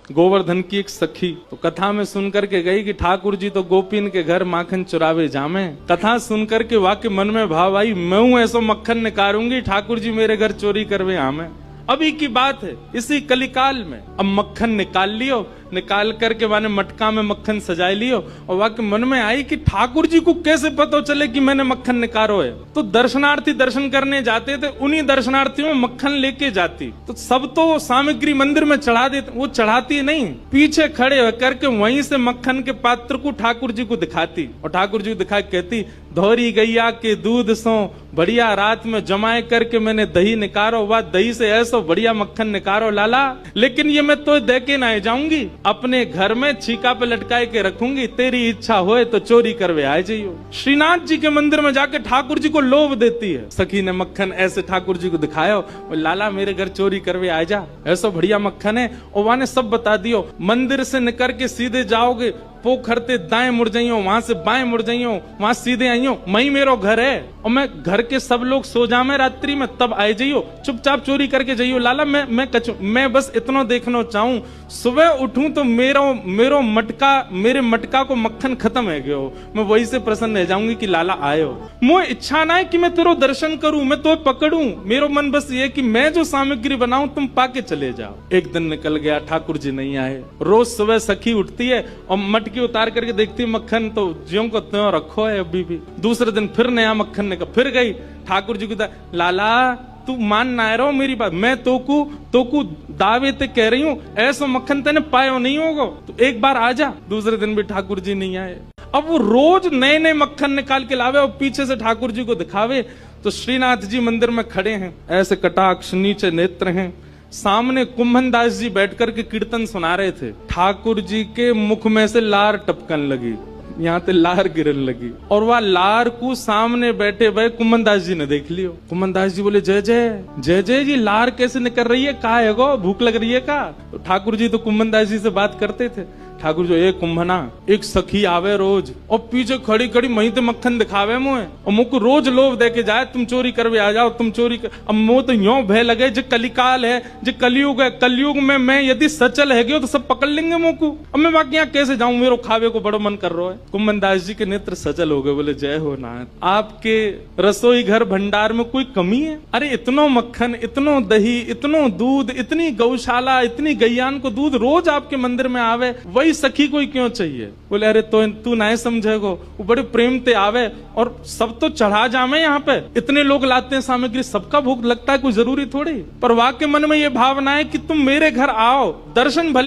गोवर्धन की एक सखी तो कथा में सुनकर के गई कि ठाकुर जी तो गोपीन के घर माखन चुरावे जामे। कथा सुनकर के वाकई मन में भाव आई, मैं हूं ऐसो मक्खन निकारूंगी, ठाकुर जी मेरे घर चोरी करवे आमे। अभी की बात है, इसी कलिकाल में अब मक्खन निकाल लियो, निकाल करके माने मटका में मक्खन सजाए लियो और वाकई मन में आई कि ठाकुर जी को कैसे पता चले कि मैंने मक्खन निकारो है। तो दर्शनार्थी दर्शन करने जाते थे, उन्हीं दर्शनार्थियों में मक्खन लेके जाती। तो सब तो सामग्री मंदिर में चढ़ा देते, वो चढ़ाती नहीं, पीछे खड़े होकर के वहीं से मक्खन के पात्र को ठाकुर जी को दिखाती और ठाकुर जी को दिखा कहती, धोरी गैया के दूध सो बढ़िया रात में जमाए करके मैंने दही निकारो, वह दही से ऐसा बढ़िया मक्खन निकारो लाला, लेकिन ये मैं तो दे के ना जाऊंगी, अपने घर में छीका पे लटकाए के रखूंगी, तेरी इच्छा होए तो चोरी करवे आ जाइयो। श्रीनाथ जी के मंदिर में जाके ठाकुर जी को लोभ देती है। सखी ने मक्खन ऐसे ठाकुर जी को दिखाया, लाला मेरे घर चोरी करवे आ जा, ऐसा बढ़िया मक्खन है। और वहां ने सब बता दियो, मंदिर से निकल के सीधे जाओगे, पोखर ते दाएं मुड़ जाइयो, वहां से बाएं मुड़ जाइयो, वहां सीधे आइयो, मई मेरो घर है और मैं घर के सब लोग सो जामे रात्रि में, तब आए जाइयो, चुपचाप चोरी करके जाइयो। लाला मैं बस इतना देखना चाहूं, सुबह उठूं तो मेरो मटका, मेरे मटका को मक्खन खत्म है गयो, मैं वही से प्रसन्न रह जाऊंगी कि लाला आयो। मुझे इच्छा ना है कि मैं तेरो दर्शन करूं, मैं तो पकड़ूं, मेरो मन बस ये कि मैं जो सामग्री बनाऊं तुम पाके चले जाओ। एक दिन निकल गया, ठाकुर जी नहीं आए। रोज सुबह सखी उठती है और मटकी उतार करके देखती मक्खन तो ज्यों को त्यों रखो है अभी भी। दूसरे दिन फिर नया मक्खन निकल, फिर गई ठाकुर जी को, लाला तू मान ना रहो मेरी बात, मैं तोकू दावे ते कह रही हूँ, ऐसा मक्खन तेने पायो नहीं होगा, तो एक बार आ जा। दूसरे दिन भी ठाकुर जी नहीं आए। अब वो रोज नए नए मक्खन निकाल के लावे और पीछे से ठाकुर जी को दिखावे। तो श्रीनाथ जी मंदिर में खड़े हैं, ऐसे कटाक्ष नीचे नेत्र हैं, सामने कुंभन दास जी बैठकर के कीर्तन सुना रहे थे। ठाकुर जी के मुख में से लार टपकन लगी, यहाँ पे लार गिरन लगी और वह लार को सामने बैठे भाई कुंभन दास जी ने देख लियो। कुंभन दास जी बोले, जय जय जय जय जी, लार कैसे निकल रही है, कहा है गो, भूख लग रही है का? तो ठाकुर जी तो कुंभन दास जी से बात करते थे। ठाकुर जो एक कुंभना, एक सखी आवे रोज और पीछे खड़ी खड़ी मही ते मक्खन दिखावे मुझे और मुझको रोज लोभ दे के जाए, तुम चोरी करवे आ जाओ, तुम चोरी कर। अब मुझे तो यो भय लगे, जो कलिकाल है, जो कलयुग है, कलयुग में मैं यदि सचल है गयो तो सब पकड़ लेंगे मुझको। अब मैं बाकी यहाँ कैसे जाऊं, मेरे खावे को बड़ो मन कर रहा है। कुंभन दास जी के नेत्र सचल हो गए, बोले जय हो नाथ, आपके रसोई घर भंडार में कोई कमी है? अरे इतनो मक्खन, इतनो दही, इतनो दूध, इतनी गौशाला, इतनी गैयान को दूध रोज आपके मंदिर में आवे, वही सखी कोई क्यों चाहिए? बोले अरे तो तू नहीं समझेगो, वो बड़े प्रेम ते आवे और सब तो चढ़ा जामे, यहाँ पे इतने लोग लाते हैं सामग्री, सबका भूख लगता है, कोई जरूरी थोड़ी। पर वाकई मन में ये भावना है कि तुम मेरे घर आओ, दर्शन भले